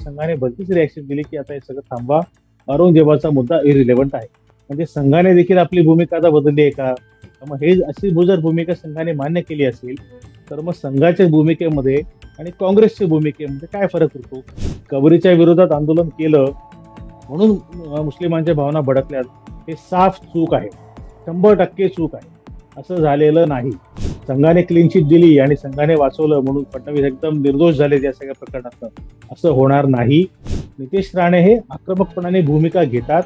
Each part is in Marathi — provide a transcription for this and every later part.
संघाने भलतीच रिॲक्शन दिली की आता हे सगळं थांबवा, औरंगजेबाचा मुद्दा इरिलेव्हंट आहे. म्हणजे संघाने देखील आपली भूमिका आता बदलली आहे का? मग हे अशी जर भूमिका संघाने मान्य केली असेल, तर मग संघाच्या भूमिकेमध्ये आणि काँग्रेसच्या भूमिकेमध्ये काय फरक उरतो? कबरीच्या विरोधात आंदोलन केलं म्हणून मुस्लिमांच्या भावना भडकल्यात, हे साफ चूक आहे, 100% चूक आहे. असं झालेलं नाही. संघाने क्लीन शीट दिली आणि संघाने वाचवलं म्हणून फडणवीस एकदम निर्दोष झाले या सगळ्या प्रकरणात, असं होणार नाही. नितेश राणे हे आक्रमकपणाने भूमिका घेतात,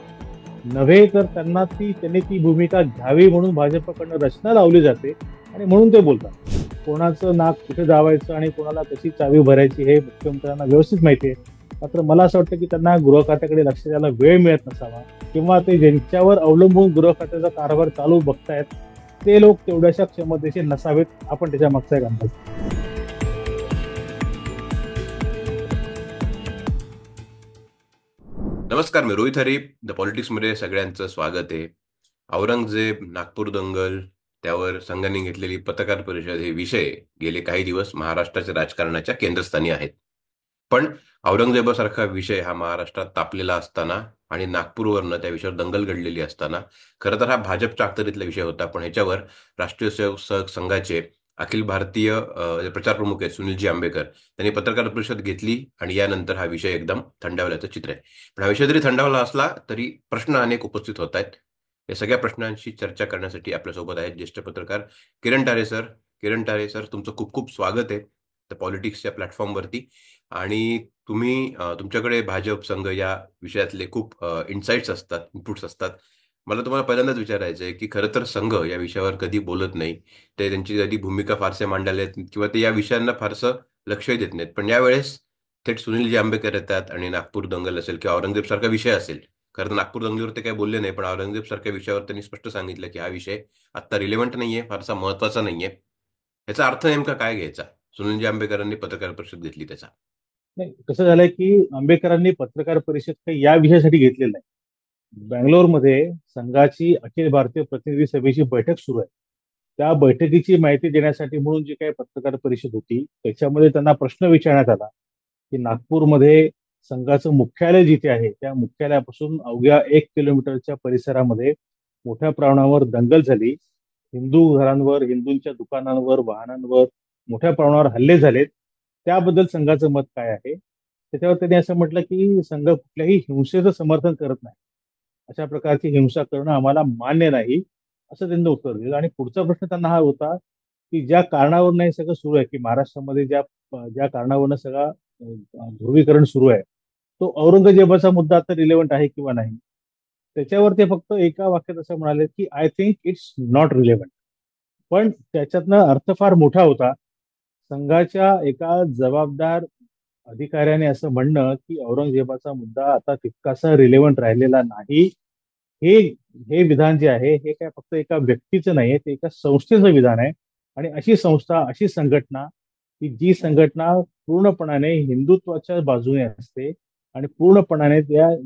नव्हे तर त्यांनी ती भूमिका घ्यावी म्हणून भाजपकडनं रचना लावली जाते आणि म्हणून ते बोलतात. कोणाचं नाक कुठे दाबायचं आणि कोणाला कशी चावी भरायची हे मुख्यमंत्र्यांना व्यवस्थित माहिती आहे. मात्र मला असं वाटतं की त्यांना गृह खात्याकडे लक्ष द्यायला वेळ मिळत नसावा, किंवा ते ज्यांच्यावर अवलंबून गृह खात्याचा कारभार चालू बघतायत ते लोक तेवढ्याशा क्षमतेचे नसावेत. आपण त्याच्या मागचा एक अंदाज. नमस्कार, मी रोहित हरी. द पॉलिटिक्समध्ये सगळ्यांचं स्वागत आहे. औरंगजेब, नागपूर दंगल, त्यावर संघाने घेतलेली पत्रकार परिषद हे विषय गेले काही दिवस महाराष्ट्राच्या राजकारणाच्या केंद्रस्थानी आहेत. पण औरंगजेबासारखा विषय हा महाराष्ट्रात तापलेला असताना आणि नागपूरवरनं त्या विषयावर दंगल घडलेली असताना खरं तर हा भाजपच्या अखत्यारीतला विषय होता. पण ह्याच्यावर राष्ट्रीय स्वयंसेवक संघाचे अखिल भारतीय प्रचार प्रमुख आहेत सुनीलजी आंबेकर, त्यांनी पत्रकार परिषद घेतली आणि यानंतर हा विषय एकदम थंडावल्याचं चित्र आहे. पण हा विषय जरी थंडावला असला तरी प्रश्न अनेक उपस्थित होत आहेत. या सगळ्या प्रश्नांशी चर्चा करण्यासाठी आपल्यासोबत आहेत ज्येष्ठ पत्रकार किरण तारे सर. किरण तारे सर, तुमचं खूप खूप स्वागत आहे द पॉलिटिक्सच्या प्लॅटफॉर्मवरती. आणि तुम्ही तुमच्याकडे भाजप संघ या विषयातले खूप इन्साइट्स असतात, इनपुट्स असतात. मला तुम्हाला पहिल्यांदाच विचारायचं आहे की खरं तर संघ या विषयावर कधी बोलत नाही, ते त्यांची कधी भूमिका फारसे मांडायला किंवा ते या विषयांना फारसं लक्षही देत नाहीत. पण यावेळेस थेट सुनीलजी आंबेकर येतात आणि नागपूर दंगल असेल किंवा औरंगजेब सारखा विषय असेल, खरं तर नागपूर दंगलीवर ते काही बोलले नाही, पण औरंगजेब सारख्या विषयावर त्यांनी स्पष्ट सांगितलं की हा विषय आत्ता रिलेव्हंट नाहीये, फारसा महत्वाचा नाहीये. याचा अर्थ नेमका काय घ्यायचा? सुनीलजी आंबेकरांनी पत्रकार परिषद घेतली त्याचा. नाही, कसं झालंय की आंबेडकरांनी पत्रकार परिषद काही या विषयासाठी घेतलेलं नाही. बँगलोरमध्ये संघाची अखिल भारतीय प्रतिनिधी सभेची बैठक सुरू आहे. त्या बैठकीची माहिती देण्यासाठी म्हणून जी काही पत्रकार परिषद होती त्याच्यामध्ये त्यांना प्रश्न विचारण्यात आला की नागपूरमध्ये संघाचं मुख्यालय जिथे आहे त्या मुख्यालयापासून अवघ्या 1 किलोमीटरच्या परिसरामध्ये मोठ्या प्रमाणावर दंगल झाली. हिंदू घरांवर, हिंदूंच्या दुकानांवर, वाहनांवर मोठ्या प्रमाणावर हल्ले झालेत. त्याबद्दल संघाचं मत काय आहे? त्याच्यावर त्यांनी असं म्हटलं की संघ कुठल्याही हिंसेचं समर्थन करत नाही, अशा प्रकारची हिंसा करणं आम्हाला मान्य नाही, असं त्यांनी उत्तर दिलं. आणि पुढचा प्रश्न त्यांना हा होता की ज्या कारणावरून हे सगळं सुरू आहे, की महाराष्ट्रामध्ये ज्या ज्या कारणावरून सगळा ध्रुवीकरण सुरू आहे, तो औरंगजेबाचा मुद्दा आता रिलेव्हंट आहे किंवा नाही. त्याच्यावर ते फक्त एका वाक्यात असं म्हणाले की I think it's not relevant. पण त्याच्यातनं अर्थ फार मोठा होता. संघाच्या एका जबाबदार अधिकाऱ्याने असं म्हणणं की औरंगजेबाचा मुद्दा आता तितकासा रिलेव्हंट राहिलेला नाही, हे हे विधान जे आहे हे काय फक्त एका व्यक्तीचं नाही, ते एका संस्थेचं विधान आहे. आणि अशी संस्था, अशी संघटना, की जी संघटना पूर्णपणाने हिंदुत्वाच्या बाजूने असते आणि पूर्णपणाने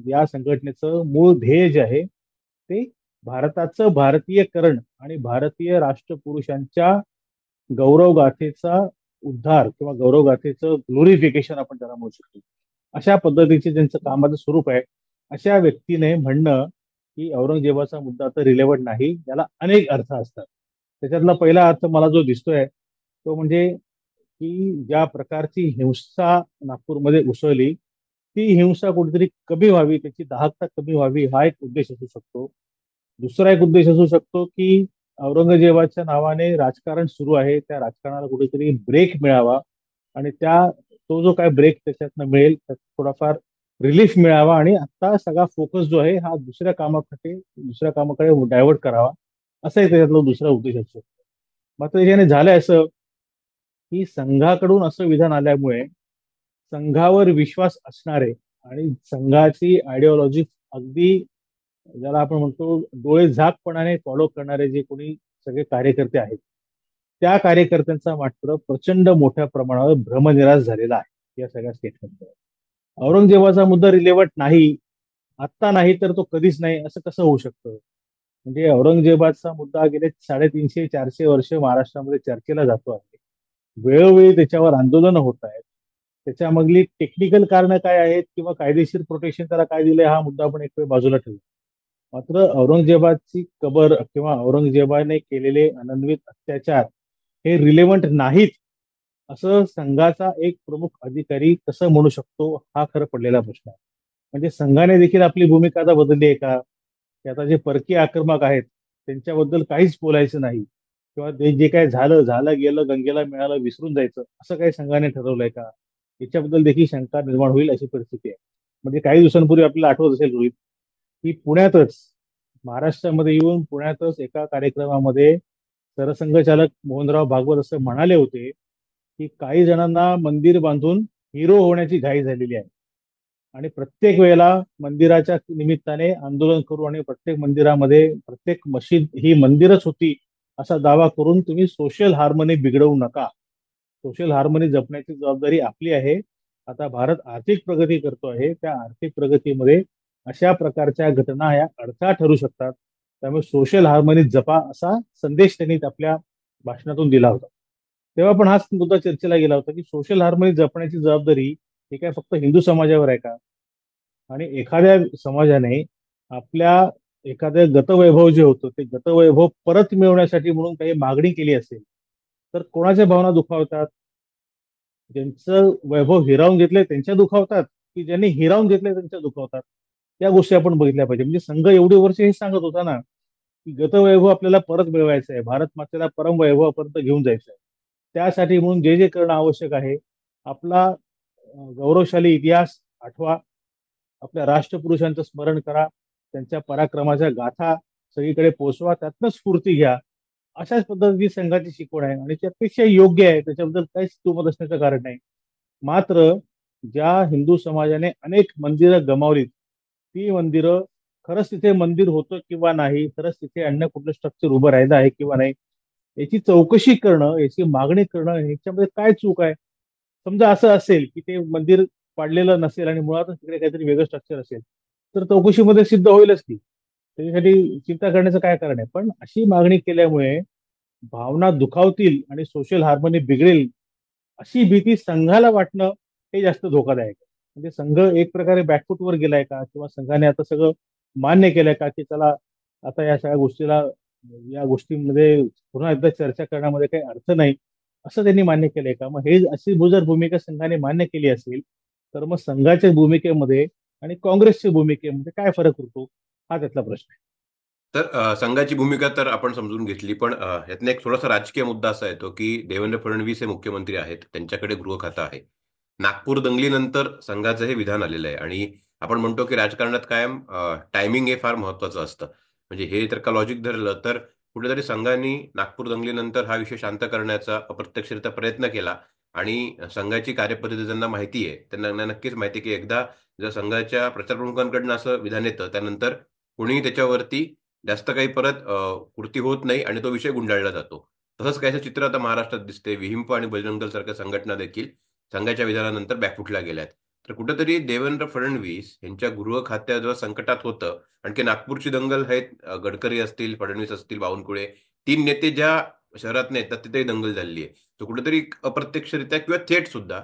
या संघटनेचं मूळ ध्येय जे आहे ते भारताचं भारतीयकरण आणि भारतीय राष्ट्रपुरुषांच्या गौरवगाथेचा उद्धार किंवा गौरवगाथेचं ग्लोरिफिकेशन आपण त्याला म्हणू शकतो, अशा पद्धतीचे ज्यांचं कामाचं स्वरूप आहे, अशा व्यक्तीने म्हणणं की औरंगजेबाचा मुद्दा तर रिलेव्हंट नाही, याला अनेक अर्थ असतात. त्याच्यातला पहिला अर्थ मला जो दिसतोय तो म्हणजे की ज्या प्रकारची हिंसा नागपूरमध्ये उसळली, ती हिंसा कुठेतरी कमी व्हावी, त्याची दाहकता कमी व्हावी, हा एक उद्देश असू शकतो. दुसरा एक उद्देश असू शकतो की औरंगजेबाच्या नावाने राजकारण सुरू आहे, त्या राजकारणाला कुठेतरी ब्रेक मिळावा आणि तो जो काय ब्रेक त्याच्यातनं मिळेल त्यात थोडाफार रिलीफ मिळावा आणि आता सगळा फोकस जो आहे हा दुसऱ्या कामाकडे डायव्हर्ट करावा, असाही त्याच्यातला दुसरा उद्देश असू शकतो. मात्र याने झालंय असं की संघाकडून असं विधान आल्यामुळे संघावर विश्वास असणारे आणि संघाची आयडिओलॉजी अगदी, ज्याला आपण म्हणतो डोळे झाकपणाने फॉलो करणारे जे कोणी सगळे कार्यकर्ते आहेत, त्या कार्यकर्त्यांचा मात्र प्रचंड मोठ्या प्रमाणावर भ्रमनिरास झालेला आहे या सगळ्या स्टेटमेंटवर. औरंगजेबाचा मुद्दा रिलेव्हंट नाही, आत्ता नाही तर तो कधीच नाही, असं कसं होऊ शकतं? म्हणजे औरंगजेबाचा मुद्दा गेले 350-400 वर्ष महाराष्ट्रामध्ये चर्चेला जातो आहे, वेळोवेळी त्याच्यावर आंदोलनं होत आहेत, त्याच्यामधली टेक्निकल कारणं काय आहेत किंवा कायदेशीर प्रोटेक्शन त्याला काय दिलंय हा मुद्दा आपण एक वेळ बाजूला ठेवू. मात्र औरंगजेबाची कबर किंवा औरंगजेबाने केलेले अनन्वित अत्याचार हे रिलेव्हंट नाहीत असं संघाचा एक प्रमुख अधिकारी कसं म्हणू शकतो हा खरं पडलेला प्रश्न आहे. म्हणजे संघाने देखील आपली भूमिका आता बदलली आहे का, की आता जे परकीय आक्रमक आहेत त्यांच्याबद्दल काहीच बोलायचं नाही किंवा ते जे काय झालं झालं गेलं गंगेला मिळालं विसरून जायचं असं काही संघाने ठरवलंय का, याच्याबद्दल देखील शंका निर्माण होईल अशी परिस्थिती आहे. म्हणजे काही दिवसांपूर्वी आपल्याला आठवत असेल रोहित, की पुण्यातच महाराष्ट्रामध्ये येऊन पुण्यातच एका कार्यक्रमामध्ये सरसंघचालक मोहनराव भागवत असं म्हणाले होते की काही जणांना मंदिर बांधून हिरो होण्याची घाई झालेली आहे आणि प्रत्येक वेळेला मंदिराच्या निमित्ताने आंदोलन करू आणि प्रत्येक मंदिरामध्ये प्रत्येक मशीद ही मंदिरच होती असा दावा करून तुम्ही सोशल हार्मनी बिघडवू नका. सोशल हार्मनी जपण्याची जबाबदारी आपली आहे. आता भारत आर्थिक प्रगती करतो आहे, त्या आर्थिक प्रगतीमध्ये अशा प्रकारच्या घटना या अडथळा ठरू शकतात. त्यामुळे सोशल हार्मनी जपा असा संदेश त्यांनी आपल्या भाषणातून दिला होता. तेव्हा पण हाच मुद्दा चर्चेला गेला होता की सोशल हार्मनी जपण्याची जबाबदारी ही काय फक्त हिंदू समाजावर आहे का, आणि एखाद्या समाजाने आपल्या एखाद्या गतवैभव जे होतं ते गतवैभव परत मिळवण्यासाठी म्हणून काही मागणी केली असेल तर कोणाच्या भावना दुखावतात? ज्यांचं वैभव हिरावून घेतलंय त्यांच्या दुखावतात की ज्यांनी हिरावून घेतलंय त्यांच्या दुखावतात? त्या गोष्टी आपण बघितल्या पाहिजे. म्हणजे संघ एवढी वर्ष हे सांगत होता ना की गतवैभव आपल्याला परत मिळवायचं आहे, भारत मातेला परम वैभवापर्यंत घेऊन जायचं आहे. त्यासाठी म्हणून जे जे करणं आवश्यक आहे, आपला गौरवशाली इतिहास आठवा, आपल्या राष्ट्रपुरुषांचं स्मरण करा, त्यांच्या पराक्रमाच्या गाथा सगळीकडे पोहोचवा, त्यातनं स्फूर्ती घ्या. अशाच पद्धतीची संघाची शिकवण आहे आणि ती अतिशय योग्य आहे, त्याच्याबद्दल काहीच दुमत असण्याचं कारण नाही. मात्र ज्या हिंदू समाजाने अनेक मंदिरं गमावलीत, ती मंदिरं खरंच तिथे मंदिर होतं किंवा नाही, खरंच तिथे अन्य कुठलं स्ट्रक्चर उभं राहिलं आहे किंवा नाही, याची चौकशी करणं, याची मागणी करणं, ह्याच्यामध्ये काय चूक आहे? समजा असं असेल की ते मंदिर पाडलेलं नसेल आणि मुळातच तिकडे काहीतरी वेगळं स्ट्रक्चर असेल तर चौकशीमध्ये सिद्ध होईलच ती. त्याच्यासाठी चिंता करण्याचं काय कारण आहे? पण अशी मागणी केल्यामुळे भावना दुखावतील आणि सोशल हार्मनी बिघडेल अशी भीती संघाला वाटणं हे जास्त धोकादायक आहे. म्हणजे संघ एक प्रकारे बॅकफुटवर गेलाय का, किंवा संघाने आता सगळं मान्य केलंय का की चला आता या सगळ्या गोष्टीला, या गोष्टींमध्ये पुन्हा एकदा चर्चा करण्यामध्ये काही अर्थ नाही असं त्यांनी मान्य केलंय का? मग हे अशी जर भूमिका संघाने मान्य केली असेल तर मग संघाच्या भूमिकेमध्ये आणि काँग्रेसच्या भूमिकेमध्ये काय फरक उरतो हा त्यातला प्रश्न आहे. तर संघाची भूमिका तर आपण समजून घेतली, पण यातनं एक थोडासा राजकीय मुद्दा असा येतो की देवेंद्र फडणवीस हे मुख्यमंत्री आहेत, त्यांच्याकडे गृह खातं आहे. नागपूर दंगलीनंतर संघाचं हे विधान आलेलं आहे आणि आपण म्हणतो की राजकारणात कायम टायमिंग हे फार महत्वाचं असतं. म्हणजे हे तर का लॉजिक धरलं तर कुठेतरी संघाने नागपूर दंगलीनंतर हा विषय शांत करण्याचा अप्रत्यक्षरित्या प्रयत्न केला आणि संघाची कार्यपद्धती ज्यांना माहिती आहे त्यांना नक्कीच माहिती आहे की एकदा जर संघाच्या प्रचारप्रमुखांकडनं असं विधान येतं त्यानंतर कोणीही त्याच्यावरती जास्त काही परत कृती होत नाही आणि तो विषय गुंडाळला जातो. तसंच काहीसं चित्र आता महाराष्ट्रात दिसते. विहिंप आणि बजरंग दल सारख्या संघटना देखील संघाच्या विधानानंतर बॅकफुटला गेल्यात. तर कुठेतरी देवेंद्र फडणवीस यांच्या गृह खात्याजवळ संकटात होतं. आणखी नागपूरची दंगल आहेत, गडकरी असतील, फडणवीस असतील, बावनकुळे 3 नेते ज्या शहरात येतात तिथेही दंगल झालेली आहे. तर कुठेतरी अप्रत्यक्षरित्या किंवा थेट सुद्धा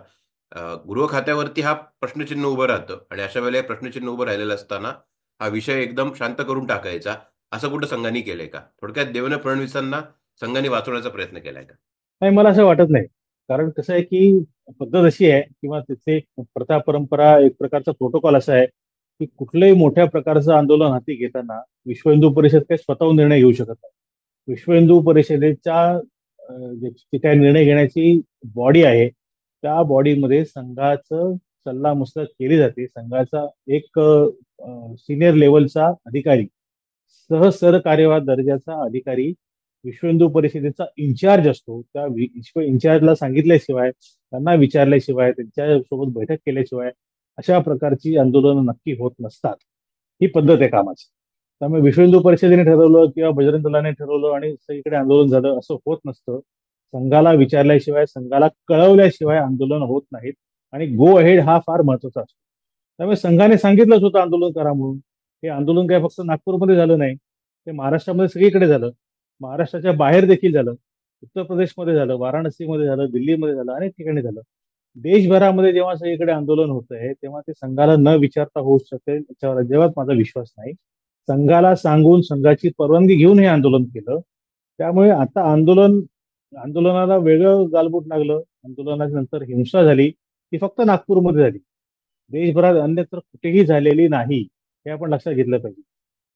गृह खात्यावरती हा प्रश्नचिन्ह उभं राहतं आणि अशा वेळेला हे प्रश्नचिन्ह उभं राहिलेलं असताना हा विषय एकदम शांत करून टाकायचा असं कुठं संघाने केलंय का? थोडक्यात देवेंद्र फडणवीसांना संघाने वाचवण्याचा प्रयत्न केलाय का? नाही, मला असं वाटत नाही. कारण कसं आहे की पद्धत अशी आहे किंवा तिथे प्रथा परंपरा एक प्रकारचा प्रोटोकॉल असा आहे की कुठलंही मोठ्या प्रकारचं आंदोलन हाती घेताना विश्व हिंदू परिषद काही स्वतःहून निर्णय घेऊ शकत नाही. विश्व हिंदू परिषदेच्या जी काही निर्णय घेण्याची बॉडी आहे त्या बॉडीमध्ये संघाचं सल्लामसलत केली जाते. संघाचा एक सिनियर लेवलचा अधिकारी, सहसरकार्यवाह दर्जाचा अधिकारी विश्व हिंदू परिषदेचा इन्चार्ज असतो. त्या विश्व इन्चार्जला सांगितल्याशिवाय, त्यांना विचारल्याशिवाय, त्यांच्यासोबत बैठक केल्याशिवाय अशा प्रकारची आंदोलनं नक्की होत नसतात. ही पद्धत आहे कामाची. त्यामुळे विश्व हिंदू परिषदेने ठरवलं किंवा बजरंग दलाने ठरवलं आणि सगळीकडे आंदोलन झालं असं होत नसतं. संघाला विचारल्याशिवाय, संघाला कळवल्याशिवाय आंदोलन होत नाहीत आणि गो अहेड हा फार महत्वाचा असतो. त्यामुळे संघाने सांगितलंच होतं आंदोलन करा म्हणून. हे आंदोलन काय फक्त नागपूरमध्ये झालं नाही, ते महाराष्ट्रामध्ये सगळीकडे झालं. महाराष्ट्राच्या बाहेर देखील झालं. उत्तर प्रदेशमध्ये झालं, वाराणसीमध्ये झालं, दिल्लीमध्ये झालं, अनेक ठिकाणी झालं. देशभरामध्ये जेव्हा सगळीकडे आंदोलन होत आहे तेव्हा ते संघाला न विचारता होऊ शकेल याच्यावर अजिबात माझा विश्वास नाही. संघाला सांगून संघाची परवानगी घेऊन हे आंदोलन केलं. त्यामुळे आता आंदोलनाला वेगळं गालबोट लागलं. आंदोलनाच्या नंतर हिंसा झाली ती फक्त नागपूरमध्ये झाली. देशभरात अन्यत्र कुठेही झालेली नाही, हे आपण लक्षात घेतलं पाहिजे.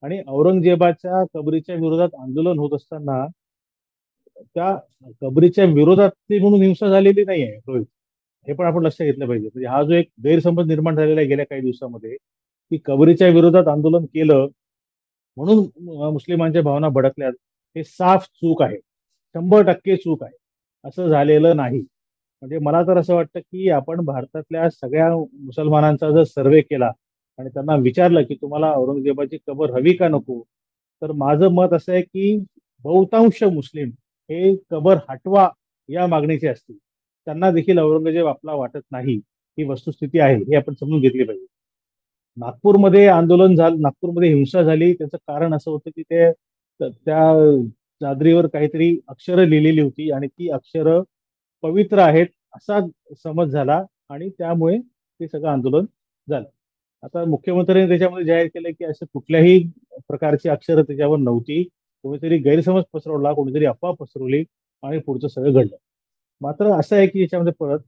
आणि औरंगजेबाच्या कबरीच्या विरोधात आंदोलन होत असताना त्या कबरीच्या विरोधातली म्हणून हिंसा झालेली नाही आहे रोहित. हे पण आपण लक्षात घेतलं पाहिजे. म्हणजे हा जो एक गैरसमज निर्माण झालेला आहे गेल्या काही दिवसामध्ये, की कबरीच्या विरोधात आंदोलन केलं म्हणून मुस्लिमांच्या भावना भडकल्यात, हे साफ चूक आहे. 100% चूक आहे. असं झालेलं नाही. म्हणजे मला तर असं वाटतं की आपण भारतातल्या सगळ्या मुसलमानांचा जर सर्वे केला आणि त्यांना विचारलं की तुम्हाला औरंगजेबाची कबर हवी का नको, तर माझं मत असं आहे की बहुतांश मुस्लिम हे कबर हटवा या मागणीचे असतील. त्यांना देखील औरंगजेब आपला वाटत नाही, ही वस्तुस्थिती आहे, ही आपण समजून घेतली पाहिजे. नागपूरमध्ये आंदोलन झालं, नागपूरमध्ये हिंसा झाली, त्याचं कारण असं होतं की त्या चादरीवर काहीतरी अक्षरं लिहिलेली होती आणि ती अक्षरं पवित्र आहेत असा समज झाला आणि त्यामुळे ते सगळं आंदोलन झालं. आता मुख्यमंत्र्यांनी त्याच्यामध्ये जाहीर केलं की असं कुठल्याही प्रकारची अक्षरं त्याच्यावर नव्हती. कोणीतरी गैरसमज पसरवला, कोणीतरी अफवा पसरवली आणि पुढचं सगळं घडलं. मात्र असं आहे की याच्यामध्ये परत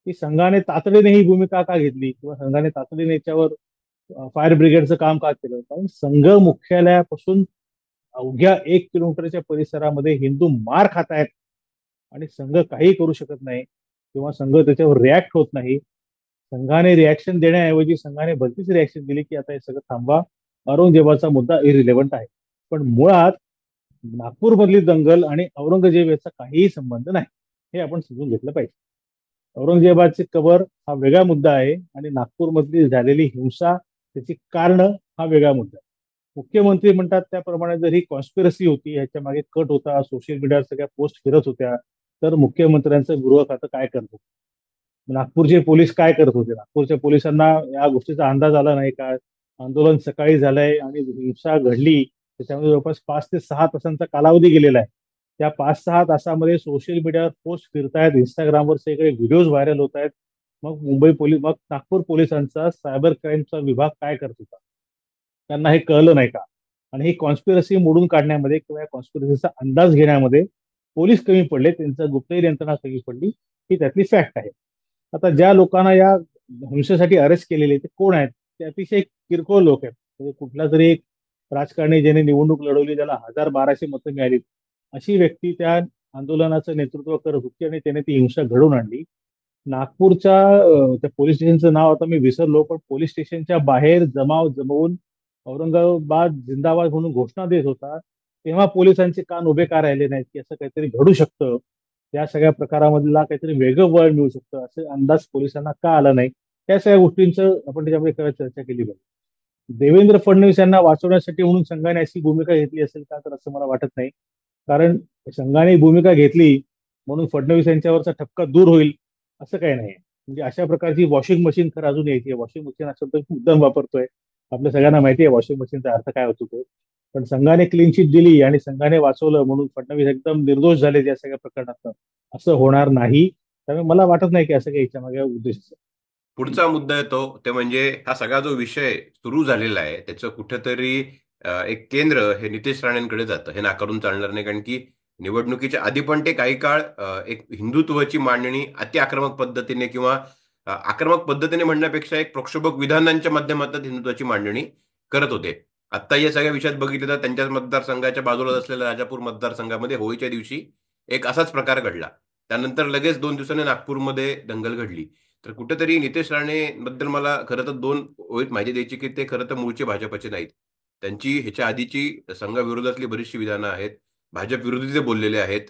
की संघाने तातडीने ही भूमिका का घेतली किंवा संघाने तातडीने याच्यावर फायर ब्रिगेडचं काम का केलं, कारण संघ मुख्यालयापासून अवघ्या 1 किलोमीटरच्या परिसरामध्ये हिंदू मार खात आहेत आणि संघ काही करू शकत नाही किंवा संघ त्याच्यावर रिॲक्ट होत नाही. संघाने रिॲक्शन देण्याऐवजी संघाने भलतीच रिॲक्शन दिली की आता हे सगळं थांबवा, औरंगजेबाचा मुद्दा इरिलेव्हंट आहे. पण मुळात नागपूरमधली दंगल आणि औरंगजेब याचा काहीही संबंध नाही, हे आपण समजून घेतलं पाहिजे. औरंगजेबाची कबर हा वेगळा मुद्दा आहे आणि नागपूरमधली झालेली हिंसा त्याची कारण हा वेगळा मुद्दा आहे. मुख्यमंत्री म्हणतात त्याप्रमाणे जर ही कॉन्स्पिरसी होती, ह्याच्या मागे कट होता, सोशल मीडियावर सगळ्या पोस्ट फिरत होत्या, तर मुख्यमंत्र्यांचं गृह खातं काय करत होतं? नागपूरचे पोलीस काय करत होते? नागपूरच्या पोलिसांना या गोष्टीचा अंदाज आला नाही का? आंदोलन सकाळी झालंय आणि हिंसा घडली, त्याच्यामध्ये जवळपास 5 ते 6 तासांचा कालावधी गेलेला आहे. त्या 5-6 तासामध्ये सोशल मीडियावर पोस्ट फिरतायत, इंस्टाग्रामवर सगळे व्हिडिओज व्हायरल होत आहेत. मग नागपूर पोलिसांचा सायबर क्राईमचा विभाग काय करत होता? त्यांना हे कळलं नाही का? आणि ही कॉन्स्पिरसी मोडून काढण्यामध्ये किंवा या कॉन्स्पिरसीचा अंदाज घेण्यामध्ये पोलीस कमी पडले, त्यांचा गुप्तहेर यंत्रणा कमी पडली, ही त्यातली फॅक्ट आहे. आता ज्या लोकांना या हिंसेसाठी अरेस्ट केलेले ते कोण आहेत? ते अतिशय किरकोळ लोक आहेत. म्हणजे कुठला तरी एक राजकारणी ज्याने निवडणूक लढवली, त्याला 1000-1200 मतं मिळाली, अशी व्यक्ती त्या आंदोलनाचं नेतृत्व करत होती आणि त्याने ती हिंसा घडवून आणली. नागपूरच्या त्या पोलीस स्टेशनचं नाव आता मी विसरलो, पण पोलीस स्टेशनच्या बाहेर जमाव जमवून औरंगाबाद जिंदाबाद म्हणून घोषणा देत होता. तेव्हा पोलिसांचे कान उभे का राहिले नाहीत की असं काहीतरी घडू शकतं, या सगळ्या प्रकारामधला काहीतरी वेगळं वळण मिळू शकतं, असं अंदाज पोलिसांना का आला नाही? त्या सगळ्या गोष्टींचं आपण त्याच्यामध्ये खरं चर्चा केली पाहिजे. देवेंद्र फडणवीस यांना वाचवण्यासाठी म्हणून संघाने अशी भूमिका घेतली असेल का, तर असं मला वाटत नाही. कारण संघाने भूमिका घेतली म्हणून फडणवीस यांच्यावरचा ठपका दूर होईल असं काही नाही. म्हणजे अशा प्रकारची वॉशिंग मशीन खरं अजून यायची आहे. वॉशिंग मशीन असेल तर मुद्दाम वापरतोय. आपल्या सगळ्यांना माहिती आहे वॉशिंग मशीनचा अर्थ काय होतो ते. पण संघाने क्लीन शीट दिली आणि संघाने वाचवलं म्हणून फडणवीस एकदम निर्दोष झाले या सगळ्या प्रकरणात, असं होणार नाही. त्यामुळे मला वाटत नाही की असं काही याच्या मागे उद्देश असेल. पुढचा मुद्दा येतो ते म्हणजे हा सगळा जो विषय सुरू झालेला आहे त्याचं कुठेतरी एक केंद्र हे नितेश राणेंकडे जातं. हे नाकारून चालणार नाही, कारण की निवडणुकीच्या आधी पण ते काही काळ एक हिंदुत्वाची मांडणी अति आक्रमक पद्धतीने किंवा आक्रमक पद्धतीने म्हणण्यापेक्षा एक प्रक्षोभक विधानांच्या माध्यमातून हिंदुत्वाची मांडणी करत होते. आता या सगळ्या विषयात बघितलं तर त्यांच्याच मतदारसंघाच्या बाजूला असलेल्या राजापूर मतदारसंघामध्ये होळीच्या दिवशी एक असाच प्रकार घडला. त्यानंतर लगेच 2 दिवसांनी नागपूरमध्ये दंगल घडली. तर कुठेतरी नितेश राणे बद्दल मला खरं तर दोन ओळीत माहिती द्यायची की ते खरं तर मूळचे भाजपचे नाहीत. त्यांची ह्याच्या आधीची संघाविरोधातली बरीचशी विधानं आहेत. भाजप विरोधी ते बोललेले आहेत.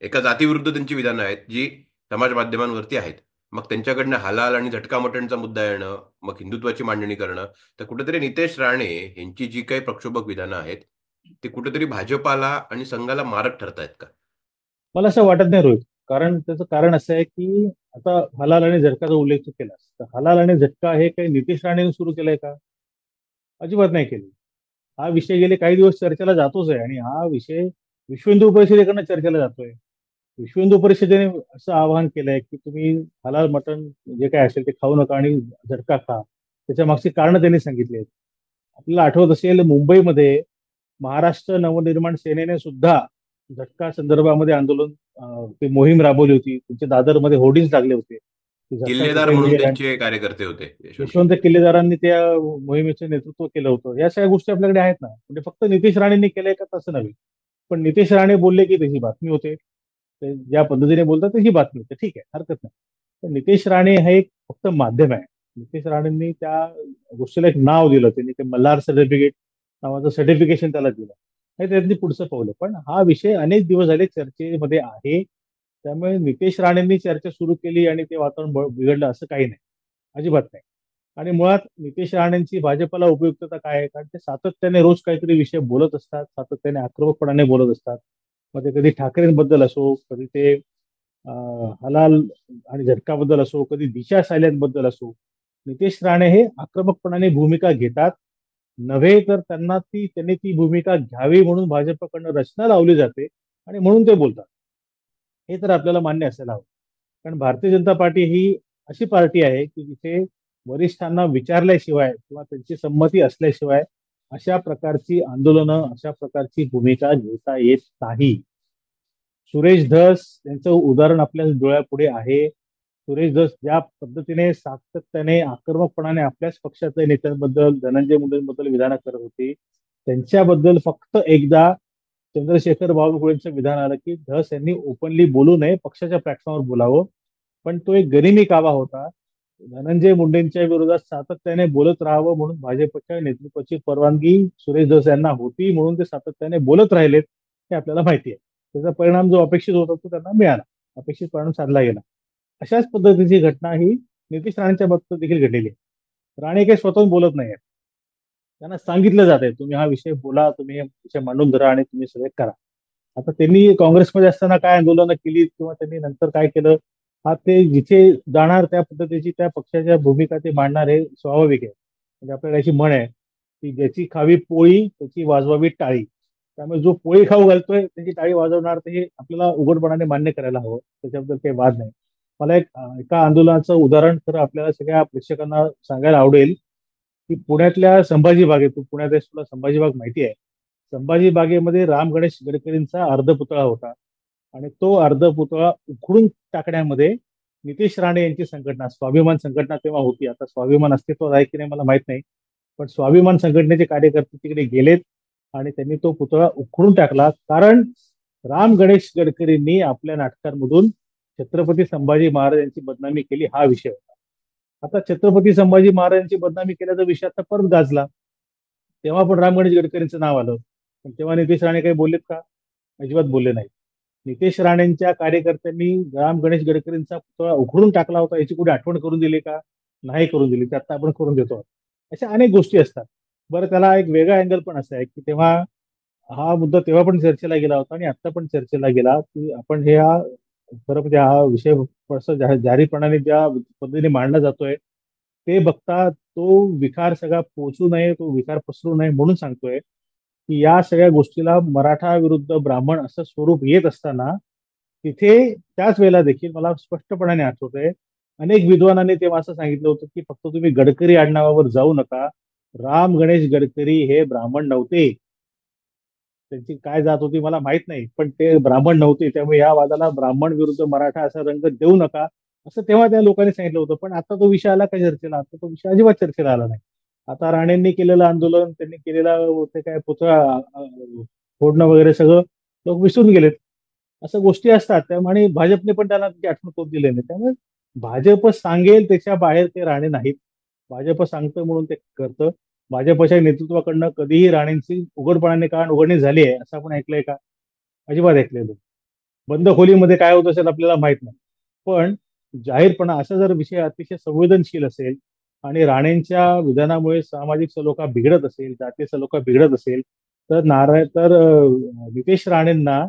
एका जातीविरुद्ध त्यांची विधानं आहेत जी समाज माध्यमांवरती आहेत. मग त्यांच्याकडनं हलाल आणि झटका मटणचा मुद्दा येणं, मग हिंदुत्वाची मांडणी करणं, तर कुठेतरी नितेश राणे यांची जी काही प्रक्षोभक विधानं आहेत ते कुठेतरी भाजपाला आणि संघाला मारक ठरतायत का? मला असं वाटत नाही रोहित. कारण त्याचं कारण असं आहे की आता हलाल आणि झटकाचा उल्लेख तू केलास, तर हलाल आणि झटका हे काही नितेश राणेने सुरू केलंय का? अजिबात नाही केले. हा विषय गेले काही दिवस चर्चेला जातोच आहे आणि हा विषय विश्व हिंदू परिषदेकडनं चर्चेला जातोय. विश्व हिंदू परिषदेने असं आवाहन केलंय की तुम्ही हलाल मटण जे काय असेल ते खाऊ नका आणि झटका खा. त्याच्या मागची कारण त्यांनी सांगितली आहेत. आपल्याला आठवत असेल मुंबईमध्ये महाराष्ट्र नवनिर्माण सेनेने सुद्धा झटका संदर्भामध्ये आंदोलन ते मोहीम राबवली होती. त्यांच्या दादरमध्ये होर्डिंग्ज लागले होते की झटका किल्लेदार कुठे म्हणून मिळेल. त्यांचे कार्यकर्ते होते यशवंत यशवंत शिंदे. किल्लेदारांनी त्या मोहिमेचं नेतृत्व केलं होतं. या सगळ्या गोष्टी आपल्याकडे आहेत ना. म्हणजे फक्त नितेश राणेंनी केलंय का तसं नव्हे. पण नितेश राणे बोलले की त्याची बातमी होते. ते ज्या पद्धतीने बोलतात त्याची बातमी होते. ठीक आहे, हरकत नाही. पण नितेश राणे हे एक फक्त माध्यम आहे. नितेश राणेंनी त्या गोष्टीला एक नाव दिलं. त्यांनी ते मल्हार सर्टिफिकेट नावाचं सर्टिफिकेशन त्याला दिलं. हे त्यांनी पुढचं पावलं. पण हा विषय अनेक दिवस झाले चर्चेमध्ये आहे. त्यामुळे नितेश राणेंनी चर्चा सुरू केली आणि ते वातावरण बिघडलं असं काही नाही. अजिबात नाही. आणि मुळात नितेश राणेंची भाजपला उपयुक्तता काय आहे? कारण ते सातत्याने रोज काहीतरी विषय बोलत असतात, सातत्याने आक्रमकपणाने बोलत असतात. मग ते कधी ठाकरेंबद्दल असो, कधी ते हलाल आणि झटकाबद्दल असो, कधी दिशा सायलेंट बद्दल असो, नितेश राणे हे आक्रमकपणाने भूमिका घेतात. नव्हे तर त्यांनी ती भूमिका घ्यावी म्हणून भाजपकडनं रचना लावली जाते आणि म्हणून ते बोलतात. हे तर आपल्याला मान्य असायला हवं. कारण भारतीय जनता पार्टी ही अशी पार्टी आहे की जिथे वरिष्ठांना विचारल्याशिवाय किंवा त्यांची संमती असल्याशिवाय अशा प्रकारची आंदोलनं, अशा प्रकारची भूमिका घेता येत नाही. सुरेश धस यांचं उदाहरण आपल्या डोळ्यापुढे आहे. सुरेश धस ज्या पद्धतीने सातत्याने आक्रमकपणाने आपल्याच पक्षाच्या नेत्यांबद्दल, धनंजय मुंडेंबद्दल विधानं करत होती, त्यांच्याबद्दल फक्त एकदा चंद्रशेखर बावनकुळेंचं विधान आलं की धस यांनी ओपनली बोलू नये, पक्षाच्या प्लॅटफॉर्मवर बोलावं. पण तो एक गनिमी कावा होता. धनंजय मुंडेंच्या विरोधात सातत्याने बोलत राहावं म्हणून भाजपच्या नेतृत्वाची परवानगी सुरेश धस यांना होती, म्हणून ते सातत्याने बोलत राहिलेत हे आपल्याला माहिती आहे. त्याचा परिणाम जो अपेक्षित होता तो त्यांना मिळाला. अपेक्षित परिणाम साधला गेला. अशाच पद्धतीची घटना ही नितीश राणेंच्या बाबतीत देखील घडलेली आहे. राणे काही स्वतःहून बोलत नाही. त्यांना सांगितलं जात आहे तुम्ही हा विषय बोला, तुम्ही हे विषय मांडून धरा आणि तुम्ही सगळे करा. आता त्यांनी काँग्रेसमध्ये असताना काय आंदोलनं केली किंवा त्यांनी नंतर काय केलं, हा ते जिथे जाणार त्या पद्धतीची त्या पक्षाच्या भूमिका ते मांडणार हे स्वाभाविक आहे. म्हणजे आपल्याला याची म्हण आहे की ज्याची खावी पोळी त्याची वाजवावी टाळी. त्यामुळे जो पोळी खाऊ घालतोय त्याची टाळी वाजवणार ते हे आपल्याला उघडपणाने मान्य करायला हवं. त्याच्याबद्दल काही वाद नाही. मला एका आंदोलनाचं उदाहरण तर आपल्याला सगळ्या प्रेक्षकांना सांगायला आवडेल की पुण्यातल्या संभाजी बागेत, पुण्यात आहेस, तुला संभाजी बाग माहिती आहे. संभाजी बागेमध्ये राम गणेश गडकरींचा अर्धपुतळा होता आणि तो अर्धपुतळा उखडून टाकण्यामध्ये नितेश राणे यांची संघटना, स्वाभिमान संघटना तेव्हा होती, आता स्वाभिमान अस्तित्वात आहे की नाही मला माहित नाही, पण स्वाभिमान संघटनेचे कार्यकर्ते तिकडे गेलेत आणि त्यांनी तो पुतळा उखडून टाकला. कारण राम गणेश गडकरींनी आपल्या नाटकांमधून छत्रपती संभाजी महाराज यांची बदनामी केली हा विषय होता. आता छत्रपती संभाजी महाराजांची बदनामी केल्याचा विषय आता परत गाजला. तेव्हा पण राम गणेश गडकरींचं नाव आलं. पण तेव्हा नितेश राणे काही बोललेत का? अजिबात बोलले नाही. नितेश राणेंच्या कार्यकर्त्यांनी राम गणेश गडकरींचा पुतळा उखडून टाकला होता याची कुठे आठवण करून दिली का? नाही करून दिली. ते आता आपण करून देतो. अशा अनेक गोष्टी असतात. बरं, त्याला एक वेगळा अँगल पण असा आहे की तेव्हा हा मुद्दा तेव्हा पण चर्चेला गेला होता आणि आता पण चर्चेला गेला की आपण हे हा खरं म्हणजे हा विषय जाहीरपणाने ज्या पद्धतीने मांडला जातोय ते बघता तो विकार सगळा पोचू नये, तो विकार पसरू नये म्हणून सांगतोय की या सगळ्या गोष्टीला मराठा विरुद्ध ब्राह्मण असं स्वरूप येत असताना तिथे त्याच वेळेला देखील मला स्पष्टपणाने आठवतंय अनेक विद्वानांनी तेव्हा असं सांगितलं होतं की फक्त तुम्ही गडकरी आडनावावर जाऊ नका. राम गणेश गडकरी हे ब्राह्मण नव्हते. त्यांची काय जात होती मला माहित नाही, पण ते ब्राह्मण नव्हते. त्यामुळे या वादाला ब्राह्मण विरुद्ध मराठा असा रंग देऊ नका असं तेव्हा त्या लोकांनी सांगितलं होतं. पण आता तो विषय आला का चर्चेला? आता तो विषय अजिबात चर्चेला आला नाही. आता राणेंनी केलेलं आंदोलन, त्यांनी केलेला ते काय पुतळा फोडणं वगैरे सगळं लोक विसरून गेलेत. असं गोष्टी असतात. त्यामुळे भाजपने पण त्यांना त्याची आठवण करून दिली नाही. त्यामुळे भाजप सांगेल त्याच्या बाहेर ते राणे नाहीत. भाजप सांगतं म्हणून ते करतं. भाजपच्या नेतृत्वाकडनं कधीही राणेंची उघडपणाने कान उघडणी झाली आहे असं आपण ऐकलंय का? अजिबात ऐकलेलं. बंद खोलीमध्ये काय होत असेल आपल्याला माहित नाही. पण जाहीरपणा असा जर विषय अतिशय संवेदनशील असेल आणि राणेंच्या विधानामुळे सामाजिक सलोखा बिघडत असेल, जातीय सलोखा बिघडत असेल, तर नितेश राणेंना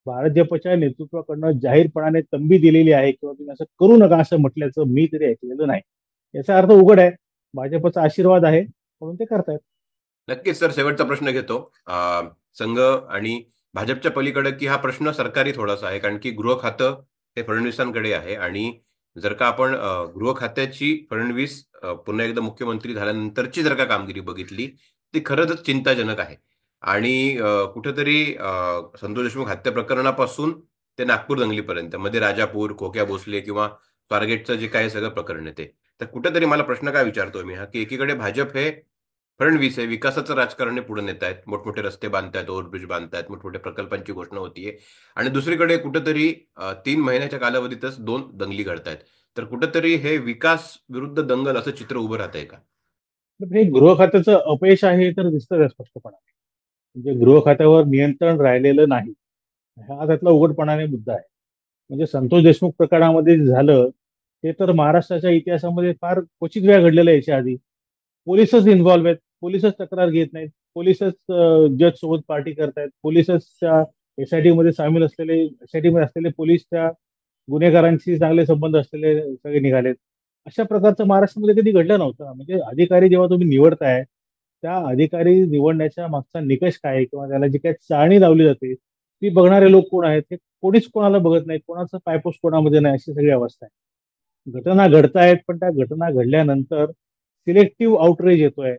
भाजपच्या नेतृत्वाकडनं जाहीरपणाने तंबी दिलेली आहे किंवा तुम्ही असं करू नका असं म्हटल्याचं मी तरी ऐकलेलं नाही. याचा अर्थ उघड आहे. भाजपचा आशीर्वाद आहे म्हणून ते करतायत. नक्कीच सर, शेवटचा प्रश्न घेतो. संघ आणि भाजपच्या पलीकडे की हा प्रश्न सरकारी थोडासा आहे, कारण की गृह खातं हे फडणवीसांकडे आहे. आणि जर का आपण गृह खात्याची फडणवीस पुन्हा एकदा मुख्यमंत्री झाल्यानंतरची जर का कामगिरी बघितली, ती खरंच चिंताजनक आहे. आणि कुठेतरी संतोष देशमुख हत्या प्रकरणापासून ते नागपूर दंगलीपर्यंत मध्ये राजापूर, खोक्या भोसले किंवा स्वारगेटचं जे काही सगळं प्रकरण आहे ते, तर कुठेतरी मला प्रश्न काय विचारतोय मी हा, की एकीकडे भाजप हे फडणवीस हे विकासाचं राजकारण पुढे नेत आहेत, मोठमोठे रस्ते बांधतायत, ओव्हरब्रिज बांधतायत, मोठमोठ्या प्रकल्पांची घोषणा होतीये. आणि दुसरीकडे कुठेतरी 3 महिन्याच्या कालावधीतच 2 दंगली घडतायत. तर कुठेतरी हे विकास विरुद्ध दंगल असं चित्र उभं राहत आहे का? तर हे गृह खात्याचं अपयश आहे हे तर दिसतं स्पष्टपणे. म्हणजे गृह खात्यावर नियंत्रण राहिलेलं नाही, हा त्यातला उघडपणाने मुद्दा आहे. म्हणजे संतोष देशमुख प्रकरणामध्ये जे झालं ते तर महाराष्ट्राच्या इतिहासामध्ये फार क्वचित वेळा घडलेलं आहे. याच्या आधी पोलिसच इन्व्हॉल्व्ह आहेत, पोलिसच तक्रार घेत नाहीत, पोलिसच जज सोबत पार्टी करतायत, पोलिसच त्या एसआयटी मध्ये सामील असलेले, एसआयटी मध्ये असलेले पोलीस त्या गुन्हेगारांशी चांगले संबंध असलेले सगळे निघालेत. अशा प्रकारचं महाराष्ट्रामध्ये कधी घडलं नव्हतं. म्हणजे अधिकारी जेव्हा तुम्ही निवडताय, त्या अधिकारी निवडण्याच्या मागचा निकष काय आहे किंवा त्याला जी काही चाळणी लावली जाते ती बघणारे लोक कोण आहेत हे कोणीच कोणाला बघत नाही, कोणाचं पायपोस कोणामध्ये नाही, अशी सगळी अवस्था आहे. घटना घडतायत पण त्या घटना घडल्यानंतर सिलेक्टिव्ह आउटरेज येतोय.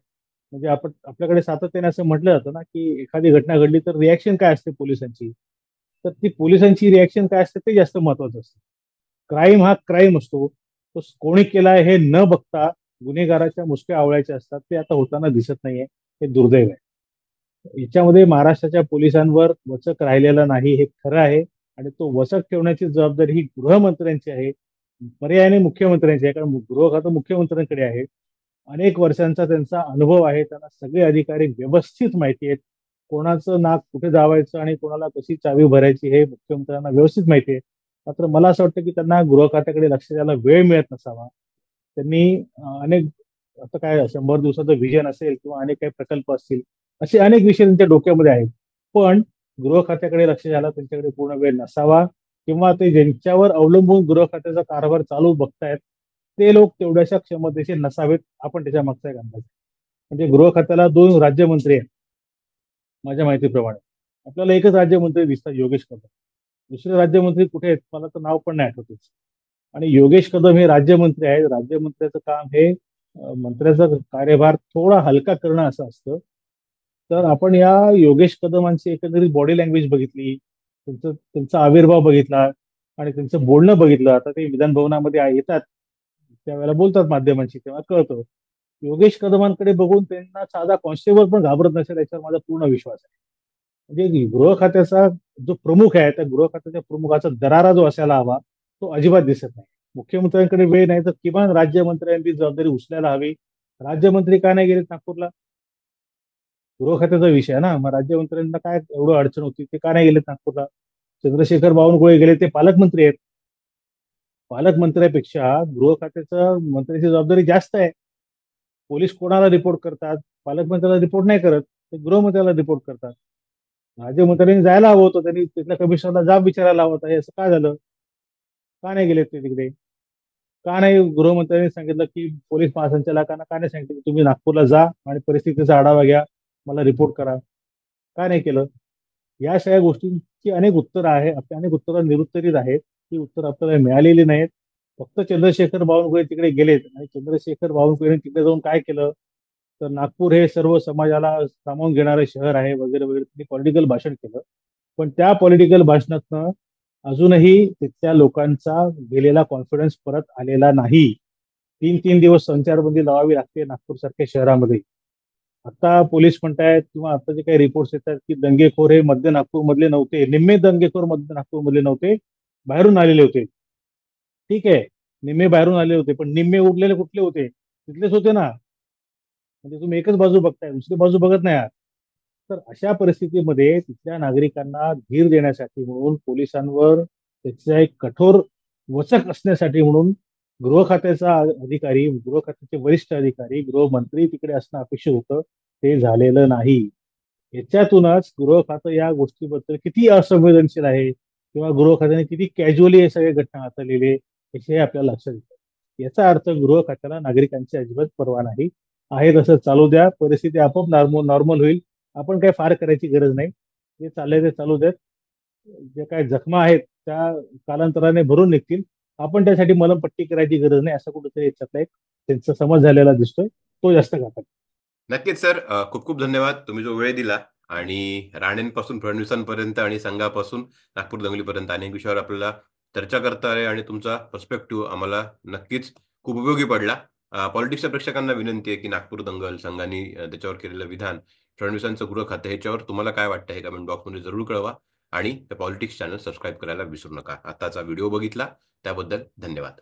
म्हणजे आपण आपल्याकडे सातत्याने असं म्हटलं जातं ना की एखादी घटना घडली तर रिॲक्शन काय असते पोलिसांची, तर ती पोलिसांची रिॲक्शन काय असते ते जास्त महत्वाचं असतं. क्राईम हा क्राईम असतो, तो कोणी केलाय हे न बघता गुन्हेगाराच्या मुसक्या आवळायच्या असतात, ते आता होताना दिसत नाहीये. हे दुर्दैव आहे. याच्यामध्ये महाराष्ट्राच्या पोलिसांवर वचक राहिलेला नाही हे खरं आहे. आणि तो वचक ठेवण्याची जबाबदारी ही गृहमंत्र्यांची आहे, पर्यायाने मुख्यमंत्र्यांची आहे, कारण गृह खातं मुख्यमंत्र्यांकडे आहे. अनेक वर्षांचा त्यांचा अनुभव आहे, त्यांना सगळे अधिकारी व्यवस्थित माहिती आहेत. कोणाचं नाक कुठे दाबायचं आणि कोणाला कशी चावी भरायची हे मुख्यमंत्र्यांना व्यवस्थित माहिती आहे. मात्र मला असं वाटतं की त्यांना गृह खात्याकडे लक्ष द्यायला वेळ मिळत नसावा. त्यांनी अनेक, आता काय 100 दिवसाचं विजन असेल किंवा अनेक काही प्रकल्प असतील, असे अनेक विषय त्यांच्या डोक्यामध्ये आहेत. पण गृह खात्याकडे लक्ष द्यायला त्यांच्याकडे पूर्ण वेळ नसावा, किंवा ते ज्यांच्यावर अवलंबून गृह खात्याचा कारभार चालू बघतायत ते लोक तेवढ्याशा क्षमतेचे नसावेत. आपण त्याच्या मागचा एक अंदाज. म्हणजे गृह खात्याला 2 राज्यमंत्री आहेत माझ्या माहितीप्रमाणे. आपल्याला एकच राज्यमंत्री दिसतात, योगेश कदम. दुसरे राज्यमंत्री कुठे आहेत मला तर नाव पण नाही आठवत. आणि योगेश कदम हे राज्यमंत्री आहेत. राज्यमंत्र्याचं काम हे मंत्र्याचा कार्यभार थोडा हलका करणं असं असतं. तर आपण या योगेश कदमांची एकंदरीत बॉडी लँग्वेज बघितली, त्यांचा आविर्भाव बघितला आणि त्यांचं बोलणं बघितलं, आता ते विधान भवनामध्ये येतात त्यावेळेला बोलतात माध्यमांशी तेव्हा कळतं. योगेश कदमांकडे बघून त्यांना साधा कॉन्स्टेबल पण घाबरत नसेल याच्यावर माझा पूर्ण विश्वास आहे. म्हणजे गृह खात्याचा जो प्रमुख आहे त्या गृह खात्याच्या प्रमुखाचा दरारा जो असायला हवा तो अजिबात दिसत नाही. मुख्यमंत्र्यांकडे वेळ नाही तर किमान राज्यमंत्र्यांनी जबाबदारी उचलायला हवी. राज्यमंत्री का नाही गेलेत नागपूरला? गृह खात्याचा विषय आहे ना, मग राज्यमंत्र्यांना काय एवढं अडचण होती, ते का नाही गेलेत नागपूरला? चंद्रशेखर बावनकुळे गेले, ते पालकमंत्री आहेत. पालकमंत्र्यापेक्षा गृह खात्याचं मंत्र्याची जबाबदारी जास्त आहे. पोलीस कोणाला रिपोर्ट करतात? पालकमंत्र्याला रिपोर्ट नाही करत, ते गृहमंत्र्याला रिपोर्ट करतात. राज्यमंत्र्यांनी जायला हवं होतं, त्यांनी तिथल्या कमिशनरला जाब विचारायला हवा होता, हे असं काय झालं? का नाही गेलेत ते तिकडे? का नाही गृहमंत्र्यांनी सांगितलं की पोलीस महासंचालकांना का नाही सांगितलं की तुम्ही नागपूरला जा आणि परिस्थितीचा आढावा घ्या, मला रिपोर्ट करा? का नाही केलं? या सगळ्या गोष्टींची अनेक उत्तरं आहे, आपली अनेक उत्तरं निरुत्तरित आहेत. ती उत्तरं आपल्याला मिळालेली नाहीत. फक्त चंद्रशेखर बावनकुळे तिकडे गेलेत आणि चंद्रशेखर बावनकुळे तिकडे जाऊन काय केलं, तर नागपूर हे सर्व समाजाला सामावून घेणारं शहर आहे वगैरे वगैरे त्यांनी पॉलिटिकल भाषण केलं. पण त्या पॉलिटिकल भाषणातनं अजूनही तिथल्या लोकांचा गेलेला कॉन्फिडन्स परत आलेला नाही. 3-3 दिवस संचारबंदी लावावी लागते नागपूर सारख्या शहरामध्ये. आता पोलीस म्हणतायत किंवा आता जे काही रिपोर्ट्स येतात की दंगेखोर हे मध्य नागपूर मधले नव्हते, निम्मे दंगेखोर मध्य नागपूर मधले नव्हते, बाहेरून आलेले होते. ठीक आहे, निम्मे बाहेरून आलेले होते, पण निम्मे उरलेले कुठले होते? तिथलेच होते ना. म्हणजे तुम्ही एकच बाजू बघताय, दुसरी बाजू बघत नाही आहात. तर अशा परिस्थितीमध्ये तिथल्या नागरिकांना धीर देण्यासाठी म्हणून पोलिसांवर त्याचा एक कठोर वचक असण्यासाठी म्हणून गृह खात्याचा अधिकारी, गृह खात्याचे वरिष्ठ अधिकारी, गृहमंत्री तिकडे असणं अपेक्षित होतं. ते झालेलं नाही. याच्यातूनच गृह खातं या गोष्टीबद्दल किती असंवेदनशील आहे किंवा गृह खात्याने किती कॅज्युअली हे सगळे घटना हाताळलेले हे आपल्याला लक्षात येतं. याचा अर्थ गृह खात्याला नागरिकांची अजिबात पर्वा नाही. आहे तसं चालू द्या, परिस्थिती आपोआप नॉर्मल होईल. आपण काही फार करायची गरज नाही. जे चाललंय ते चालू देत. जे काय जखमा आहेत त्या कालांतराने भरून निघतील. आपण त्यासाठी मलमपट्टी करायची गरज नाही, असं कुठेतरी याच्यातला एक त्यांचा समज झालेला दिसतोय. तो जास्त घातक. नक्कीच सर, खूप खूप धन्यवाद. तुम्ही जो वेळ दिला आणि राणेंपासून फडणवीसांपर्यंत आणि संघापासून नागपूर दंगलीपर्यंत अनेक विषयावर आपल्याला चर्चा करता आली आणि तुमचा पर्स्पेक्टिव्ह आम्हाला नक्कीच खूप उपयोगी पडला. पॉलिटिक्सच्या प्रेक्षकांना विनंती आहे की नागपूर दंगल संघाने त्याच्यावर केलेलं विधान, फडणवीसांचं गृह खातं, ह्याच्यावर तुम्हाला काय वाटतं हे कमेंट बॉक्समध्ये जरूर कळवा. आणि पॉलिटिक्स चॅनल सबस्क्राईब करायला विसरू नका. आताचा व्हिडिओ बघितला त्याबद्दल धन्यवाद.